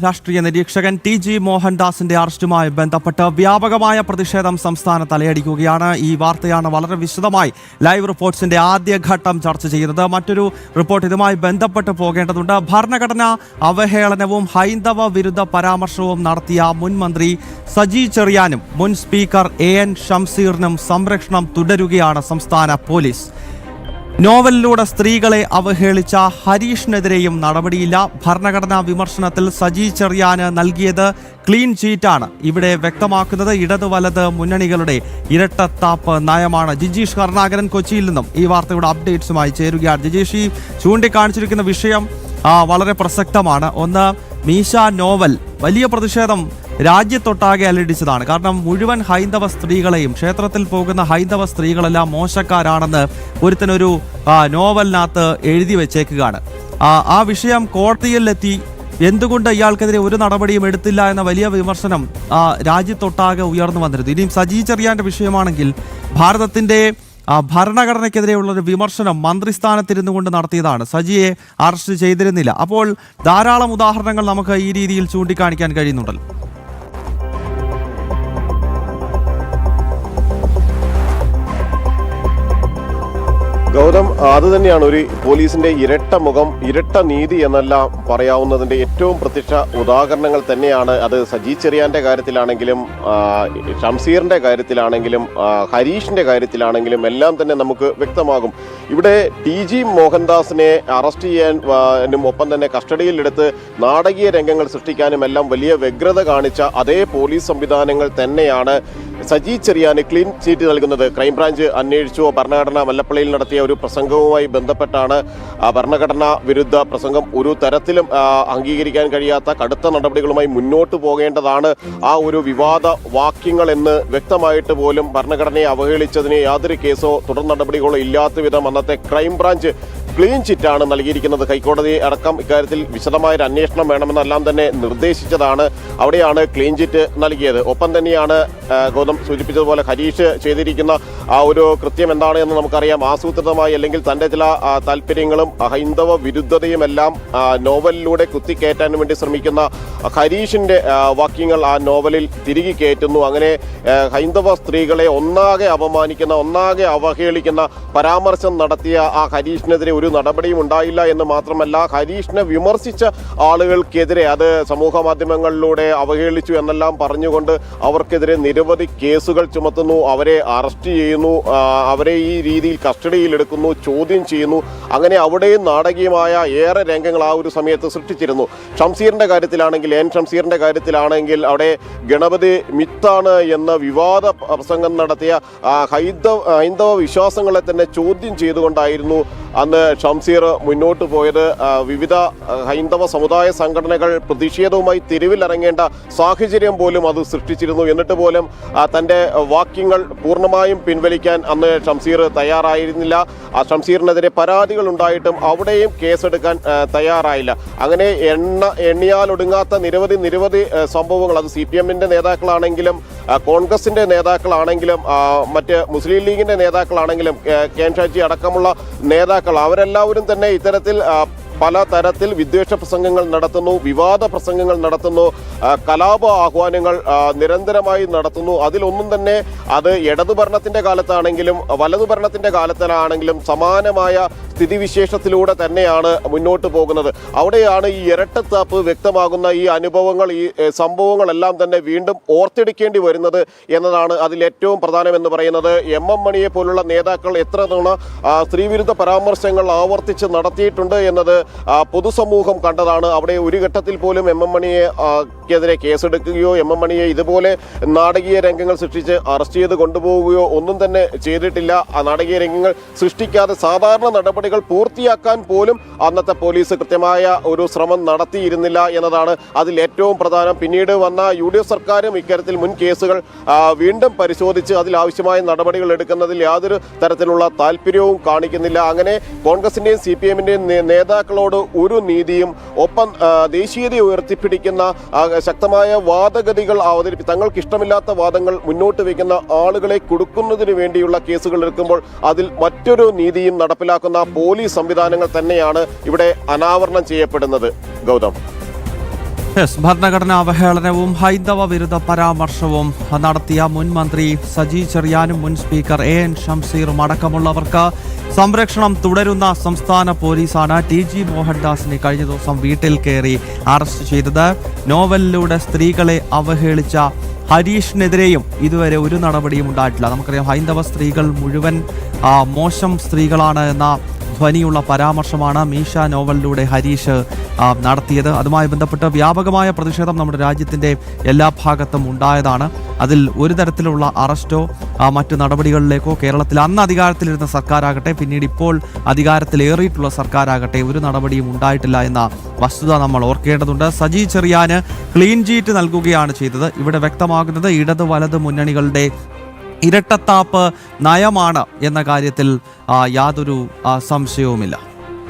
രാഷ്ട്രീയ നിരീക്ഷകൻ ടി.ജി. മോഹൻദാസിന്റെ അറസ്റ്റുമായി ബന്ധപ്പെട്ട് വ്യാപകമായ പ്രതിഷേധം സംസ്ഥാനത്ത് അലയടിക്കുകയാണ്. ഈ വാർത്തയാണ് വളരെ വിശദമായി ലൈവ് റിപ്പോർട്ട്സിന്റെ ആദ്യഘട്ടം ചർച്ച ചെയ്യുന്നത്. മറ്റൊരു റിപ്പോർട്ട് ഇതുമായി ബന്ധപ്പെട്ട് പോകേണ്ടതുണ്ട്. ഭരണഘടനാ അവഹേളനവും ഹൈന്ദവ വിരുദ്ധ പരാമർശവും നടത്തിയ മുൻ മന്ത്രി സജി ചെറിയാനും മുൻ സ്പീക്കർ എ.എൻ. ഷംസീറിനും സംരക്ഷണം തുടരുകയാണ് സംസ്ഥാന പോലീസ്. നോവലിലൂടെ സ്ത്രീകളെ അവഹേളിച്ച ഹരീഷിനെതിരെയും നടപടിയില്ല. ഭരണഘടനാ വിമർശനത്തിൽ സജി ചെറിയാന് നൽകിയത് ക്ലീൻ ചീറ്റാണ് ഇവിടെ വ്യക്തമാക്കുന്നത്. ഇടത് വലത് മുന്നണികളുടെ ഇരട്ടത്താപ്പ് നയമാണ്. ജിജീഷ് കരുണാകരൻ കൊച്ചിയിൽ നിന്നും ഈ വാർത്തയുടെ അപ്ഡേറ്റ്സുമായി ചേരുകയാണ്. ജിജീഷ്, ഈ ചൂണ്ടിക്കാണിച്ചിരിക്കുന്ന വിഷയം വളരെ പ്രസക്തമാണ്. ഒന്ന്, മീശ നോവൽ വലിയ പ്രതിഷേധം രാജ്യത്തൊട്ടാകെ അലടിച്ചതാണ്. കാരണം മുഴുവൻ ഹൈന്ദവ സ്ത്രീകളെയും, ക്ഷേത്രത്തിൽ പോകുന്ന ഹൈന്ദവ സ്ത്രീകളെല്ലാം മോശക്കാരാണെന്ന് ഒരുത്തനൊരു നോവലിനകത്ത് എഴുതി വെച്ചേക്കുകയാണ്. ആ വിഷയം കോടതിയിലെത്തി. എന്തുകൊണ്ട് ഇയാൾക്കെതിരെ ഒരു നടപടിയും എടുത്തില്ല എന്ന വലിയ വിമർശനം രാജ്യത്തൊട്ടാകെ ഉയർന്നു വന്നിരുന്നു. ഇനിയും സജി ചെറിയാന്റെ വിഷയമാണെങ്കിൽ ഭാരതത്തിന്റെ ഭരണഘടനയ്ക്കെതിരെയുള്ളൊരു വിമർശനം മന്ത്രിസ്ഥാനത്തിരുന്നു കൊണ്ട് നടത്തിയതാണ്. സജിയെ അറസ്റ്റ് ചെയ്തിരുന്നില്ല. അപ്പോൾ ധാരാളം ഉദാഹരണങ്ങൾ നമുക്ക് ഈ രീതിയിൽ ചൂണ്ടിക്കാണിക്കാൻ കഴിയുന്നുണ്ടല്ലോ. ഗൗതം, അത് തന്നെയാണ് ഒരു പോലീസിന്റെ ഇരട്ട മുഖം, ഇരട്ട നീതി എന്നെല്ലാം പറയാവുന്നതിന്റെ ഏറ്റവും പ്രത്യക്ഷ ഉദാഹരണങ്ങൾ തന്നെയാണ് അത്. സജി ചെറിയാന്റെ കാര്യത്തിലാണെങ്കിലും ഷംസീറിന്റെ കാര്യത്തിലാണെങ്കിലും ഹരീഷിന്റെ കാര്യത്തിലാണെങ്കിലും എല്ലാം തന്നെ നമുക്ക് വ്യക്തമാകും. ഇവിടെ ടി.ജി. മോഹൻദാസിനെ അറസ്റ്റ് ചെയ്യാനും ഒപ്പം തന്നെ കസ്റ്റഡിയിലെടുത്ത് നാടകീയ രംഗങ്ങൾ സൃഷ്ടിക്കാനും എല്ലാം വലിയ വ്യഗ്രത കാണിച്ച അതേ പോലീസ് സംവിധാനങ്ങൾ തന്നെയാണ് സജി ചെറിയാന് ക്ലീൻ ചീറ്റ് നൽകുന്നത്. ക്രൈംബ്രാഞ്ച് അന്വേഷിച്ചു. ഭരണഘടന മല്ലപ്പള്ളിയിൽ നടത്തിയ ഒരു പ്രസംഗവുമായി ബന്ധപ്പെട്ടാണ് ഭരണഘടനാ വിരുദ്ധ പ്രസംഗം ഒരു തരത്തിലും അംഗീകരിക്കാൻ കഴിയാത്ത കടുത്ത നടപടികളുമായി മുന്നോട്ട് പോകേണ്ടതാണ് ആ ഒരു വിവാദ വാക്യങ്ങൾ എന്ന് വ്യക്തമായിട്ട് പോലും ഭരണഘടനയെ അവഹേളിച്ചതിന് യാതൊരു കേസോ തുടർ നടപടികളോ ഇല്ലാത്ത വിധം അന്നത്തെ ക്രൈംബ്രാഞ്ച് ക്ലീൻ ചിറ്റാണ് നൽകിയിരിക്കുന്നത്. ഹൈക്കോടതി അടക്കം ഇക്കാര്യത്തിൽ വിശദമായൊരു അന്വേഷണം വേണമെന്നെല്ലാം തന്നെ നിർദ്ദേശിച്ചതാണ്. അവിടെയാണ് ക്ലീൻ ചിറ്റ് നൽകിയത്. ഒപ്പം തന്നെയാണ് ഗൗതം സൂചിപ്പിച്ചതുപോലെ ഹരീഷ് ചെയ്തിരിക്കുന്ന ആ ഒരു കൃത്യം എന്താണ് എന്ന് നമുക്കറിയാം. ആസൂത്രിതമായി അല്ലെങ്കിൽ തൻ്റെ ചില താല്പര്യങ്ങളും ഹൈന്ദവ വിരുദ്ധതയും എല്ലാം നോവലിലൂടെ കുത്തിക്കയറ്റാൻ വേണ്ടി ശ്രമിക്കുന്ന ഹരീഷിന്റെ വാക്യങ്ങൾ ആ നോവലിൽ തിരികെ കയറ്റുന്നു. അങ്ങനെ ഹൈന്ദവ സ്ത്രീകളെ ഒന്നാകെ അപമാനിക്കുന്ന, ഒന്നാകെ അവഹേളിക്കുന്ന പരാമർശം നടത്തിയ ആ ഹരീഷിനെതിരെ ഒരു നടപടിയും ഉണ്ടായില്ല എന്ന് മാത്രമല്ല, ഹരീഷിനെ വിമർശിച്ച ആളുകൾക്കെതിരെ, അത് സമൂഹ മാധ്യമങ്ങളിലൂടെ അവഹേളിച്ചു എന്നെല്ലാം പറഞ്ഞുകൊണ്ട് അവർക്കെതിരെ നിരവധി കേസുകൾ ചുമത്തുന്നു, അവരെ അറസ്റ്റ് ചെയ്യുന്നു, അവരെ ഈ രീതിയിൽ കസ്റ്റഡിയിലെടുക്കുന്നു, ചോദ്യം ചെയ്യുന്നു. അങ്ങനെ അവിടെയും നാടകീയമായ ഏറെ രംഗങ്ങൾ ആ ഒരു സമയത്ത് സൃഷ്ടിച്ചിരുന്നു. ഷംസീറിന്റെ കാര്യത്തിലാണെങ്കിൽ, എൻ ഷംസീറിന്റെ കാര്യത്തിലാണെങ്കിൽ അവിടെ ഗണപതി മിത്താണ് എന്ന വിവാദ പ്രസംഗം നടത്തിയ ഹൈന്ദവ വിശ്വാസങ്ങളെ തന്നെ ചോദ്യം ചെയ്തുകൊണ്ടായിരുന്നു അന്ന് ഷംസീർ മുന്നോട്ട് പോയത്. വിവിധ ഹൈന്ദവ സമുദായ സംഘടനകൾ പ്രതിഷേധവുമായി തെരുവിലിറങ്ങേണ്ട സാഹചര്യം പോലും അത് സൃഷ്ടിച്ചിരുന്നു. എന്നിട്ട് പോലും തൻ്റെ വാക്യങ്ങൾ പൂർണ്ണമായും പിൻവലിക്കാൻ അന്ന് ഷംസീർ തയ്യാറായിരുന്നില്ല. ആ ഷംസീറിനെതിരെ പരാതികൾ ഉണ്ടായിട്ടും അവിടെയും കേസെടുക്കാൻ തയ്യാറായില്ല. അങ്ങനെ എണ്ണിയാലൊടുങ്ങാത്ത നിരവധി സംഭവങ്ങൾ, അത് CPM-ന്റെ നേതാക്കളാണെങ്കിലും കോൺഗ്രസിന്റെ നേതാക്കളാണെങ്കിലും മറ്റ് മുസ്ലിം ലീഗിന്റെ നേതാക്കളാണെങ്കിലും കെ.എൻ. ഷാജി അടക്കമുള്ള നേതാക്കൾ, അവരെല്ലാവരും തന്നെ ഇത്തരത്തിൽ പല തരത്തിൽ വിദ്വേഷ പ്രസംഗങ്ങൾ നടത്തുന്നു, വിവാദ പ്രസംഗങ്ങൾ നടത്തുന്നു, കലാപ ആഹ്വാനങ്ങൾ നിരന്തരമായി നടത്തുന്നു. അതിലൊന്നും തന്നെ അത് ഇടതു ഭരണത്തിന്റെ കാലത്താണെങ്കിലും വലതു ഭരണത്തിന്റെ കാലത്തിലാണെങ്കിലും സമാനമായ സ്ഥിതിവിശേഷത്തിലൂടെ തന്നെയാണ് മുന്നോട്ട് പോകുന്നത്. അവിടെയാണ് ഈ ഇരട്ടത്താപ്പ് വ്യക്തമാകുന്ന ഈ അനുഭവങ്ങൾ, ഈ സംഭവങ്ങളെല്ലാം തന്നെ വീണ്ടും ഓർത്തെടുക്കേണ്ടി വരുന്നത് എന്നതാണ് അതിൽ ഏറ്റവും പ്രധാനമെന്ന് പറയുന്നത്. M.M. മണിയെ പോലുള്ള നേതാക്കൾ എത്ര തവണ സ്ത്രീവിരുദ്ധ പരാമർശങ്ങൾ ആവർത്തിച്ച് നടത്തിയിട്ടുണ്ട് എന്നത് പൊതുസമൂഹം കണ്ടതാണ്. അവിടെ ഒരു ഘട്ടത്തിൽ പോലും M.M. മണിയെതിരെ കേസെടുക്കുകയോ M.M. മണിയെ ഇതുപോലെ നാടകീയ രംഗങ്ങൾ സൃഷ്ടിച്ച് അറസ്റ്റ് ചെയ്ത് കൊണ്ടുപോവുകയോ ഒന്നും തന്നെ ചെയ്തിട്ടില്ല. ആ നാടകീയ രംഗങ്ങൾ സൃഷ്ടിക്കാതെ സാധാരണ നടപടികൾ പൂർത്തിയാക്കാൻ പോലും അന്നത്തെ പോലീസ് കൃത്യമായ ഒരു ശ്രമം നടത്തിയിരുന്നില്ല എന്നതാണ് അതിൽ ഏറ്റവും പ്രധാനം. പിന്നീട് വന്ന UDF സർക്കാരും ഇക്കാര്യത്തിൽ മുൻ കേസുകൾ വീണ്ടും പരിശോധിച്ച് അതിലാവശ്യമായ നടപടികൾ എടുക്കുന്നതിൽ യാതൊരു തരത്തിലുള്ള താല്പര്യവും കാണിക്കുന്നില്ല. അങ്ങനെ കോൺഗ്രസിന്റെയും CPM-ന്റെയും നേതാക്കളോട് ഒരു നീതിയും ഒപ്പം ദേശീയതയെ ഉയർത്തിപ്പിടിക്കുന്ന ശക്തമായ വാദഗതികൾ തങ്ങൾക്ക് ഇഷ്ടമില്ലാത്ത വാദങ്ങൾ മുന്നോട്ട് വയ്ക്കുന്ന ആളുകളെ കൊടുക്കുന്നതിന് വേണ്ടിയുള്ള കേസുകൾ എടുക്കുമ്പോൾ അതിൽ മറ്റൊരു നീതിയും നടപ്പിലാക്കുന്ന പോലീസ് സംവിധാനങ്ങൾ തന്നെയാണ് ഇവിടെ അനാവരണം ചെയ്യപ്പെടുന്നത്. ഗൗതം. ഭരണഘടനാ അവഹേളനവും ഹൈന്ദവ വിരുദ്ധ പരാമർശവും നടത്തിയ മുൻ മന്ത്രി സജി ചെറിയാനും മുൻ സ്പീക്കർ AN ഷംസീറും അടക്കമുള്ളവർക്ക് സംരക്ഷണം തുടരുന്ന സംസ്ഥാന പോലീസാണ് TG മോഹൻദാസിനെ കഴിഞ്ഞ ദിവസം വീട്ടിൽ കയറി അറസ്റ്റ് ചെയ്തത്. നോവലിലൂടെ സ്ത്രീകളെ അവഹേളിച്ച ഹരീഷിനെതിരെയും ഇതുവരെ ഒരു നടപടിയും ഉണ്ടായിട്ടില്ല. നമുക്കറിയാം, ഹൈന്ദവ സ്ത്രീകൾ മുഴുവൻ മോശം സ്ത്രീകളാണ് എന്ന ധ്വനിയുള്ള പരാമർശമാണ് മീശ നോവലിലൂടെ ഹരീഷ് നടത്തിയത്. അതുമായി ബന്ധപ്പെട്ട് വ്യാപകമായ പ്രതിഷേധം നമ്മുടെ രാജ്യത്തിൻ്റെ എല്ലാ ഭാഗത്തും ഉണ്ടായതാണ്. അതിൽ ഒരു തരത്തിലുള്ള അറസ്റ്റോ മറ്റു നടപടികളിലേക്കോ കേരളത്തിൽ അന്ന് അധികാരത്തിലിരുന്ന സർക്കാരാകട്ടെ, പിന്നീട് ഇപ്പോൾ അധികാരത്തിലേറിയിട്ടുള്ള സർക്കാരാകട്ടെ, ഒരു നടപടിയും ഉണ്ടായിട്ടില്ല എന്ന വസ്തുത നമ്മൾ ഓർക്കേണ്ടതുണ്ട്. സജി ചെറിയാന് ക്ലീൻ ചീറ്റ് നൽകുകയാണ് ചെയ്തത്. ഇവിടെ വ്യക്തമാകുന്നത് ഇടത് വലത് മുന്നണികളുടെ ഇരട്ടത്താപ്പ് നയമാണ് എന്ന കാര്യത്തിൽ യാതൊരു സംശയവുമില്ല.